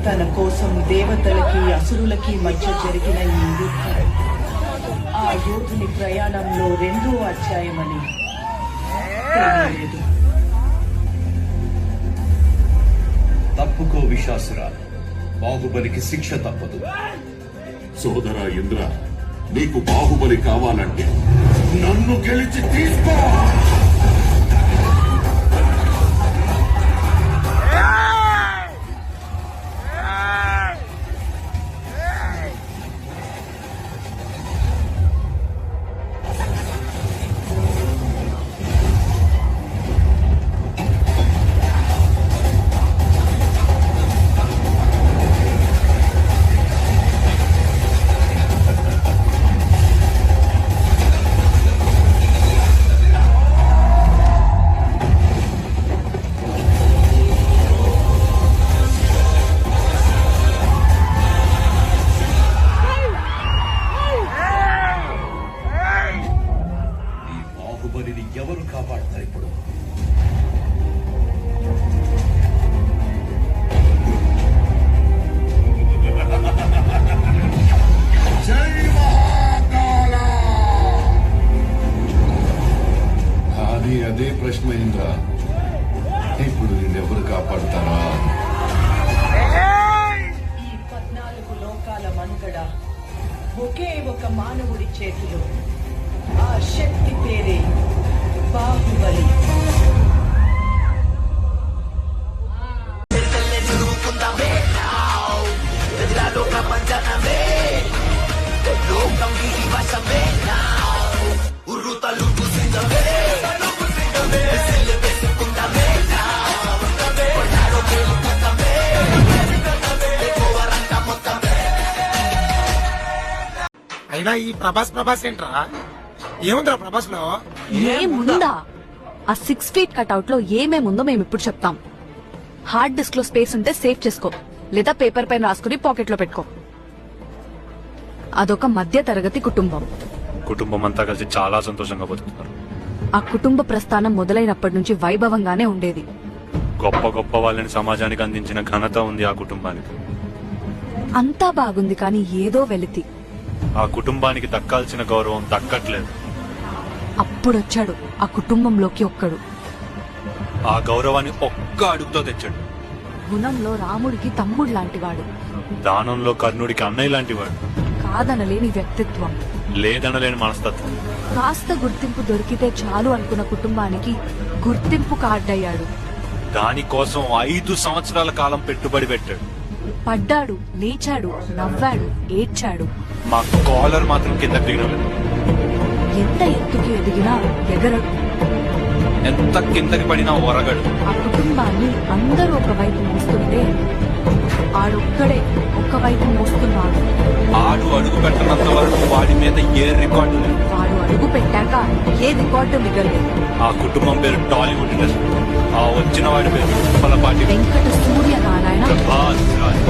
తన కోసం దేవతలకి అసురులకి మధ్య జరిగిన ఈ యుద్ధం ఆ యోధుని ప్రయాణంలో 2వ అధ్యాయమని తెలియలేదు. తప్పుకో విశాసురా, బాహుబలికి శిక్ష తప్పదు. సోదరా ఇంద్ర, నీకు బాహుబలి కావాలంటే నన్ను గెలిచి తీసుకో. బాహుబలిని ఎవరు కాపాడతారు ఇప్పుడు? జై మహాకాళ! అది అదే ప్రశ్న ఇంద్ర. ఇప్పుడు నిన్నెవరు కాపాడుతారా? ఈ 14 లోకాల మనుగడ ఒకే ఒక మానవుడి చేతిలో. ఆ శక్తి పేరే బాహుబలి. అయినా ఈ ప్రభాస్ ఏంట్రా? ఏముందిరా ప్రభాస్ లో? ఏముందా? ఆ 6 ఫీట్ కట్అవుట్ లో ఏమేముందో మేము ఇప్పుడు చెప్తాం. హార్డ్ డిస్క్ లో స్పేస్ ఉంటే సేవ్ చేసుకో, లేదా పేపర్ పైన రాసుకుని పాకెట్ లో పెట్టుకో. అదొక మధ్య తరగతి కుటుంబం. కుటుంబం అంతా కలిసి చాలా సంతోషంగా బతుకుతున్నారు. ఆ కుటుంబ ప్రస్థానం మొదలైనప్పటి నుంచి వైభవంగానే ఉండేది. గొప్ప గొప్ప వాళ్ళని సమాజానికి అందించిన ఘనత ఉంది ఆ కుటుంబానికి. అంతా బాగుంది, కానీ ఏదో వెలితి. ఆ కుటుంబానికి దక్కాల్సిన గౌరవం దక్కట్లేదు. అప్పుడొచ్చాడు ఆ కుటుంబంలోకి ఒక్కడు. ఆ గౌరవాన్ని ఒక్క అడుగుతో తెచ్చాడు. గుణంలో రాముడికి తమ్ముడు లాంటివాడు, దానంలో కర్ణుడికి అన్నయ్య లాంటివాడు, కాదనలేని వ్యక్తిత్వం, లేదనలేని మనస్తత్వం. కాస్త గుర్తింపు దొరికితే చాలు అనుకున్న కుటుంబానికి గుర్తింపు కార్డయ్యాడు. దానికోసం 5 సంవత్సరాల కాలం పెట్టుబడి పెట్టాడు. పడ్డాడు, లేచాడు, నవ్వాడు, ఏడ్చాడు. మా కాలర్ మాత్రం కింద దిగలేదు. ఎంత ఎత్తుకి ఎదిగినా ఎగరడు. ఎంత కిందకి పడినా ఒరగడు. ఆ కుటుంబాన్ని అందరూ ఒకవైపు మోస్తుంటే ఆడొక్కడే ఒకవైపు మోస్తున్నాడు. ఆడు అడుగు పెట్టనంత వరకు వాడి మీద ఏ రికార్డు లేదు. వాడు అడుగు పెట్టాక ఏ రికార్డు మిగలేదు. ఆ కుటుంబం పేరు టాలీవుడ్ ఇండస్ట్రీ. ఆ వచ్చిన వాడి పేరు పలపాటి వెంకట సూర్యనారాయణ. ప్రభాస్ రాజ్.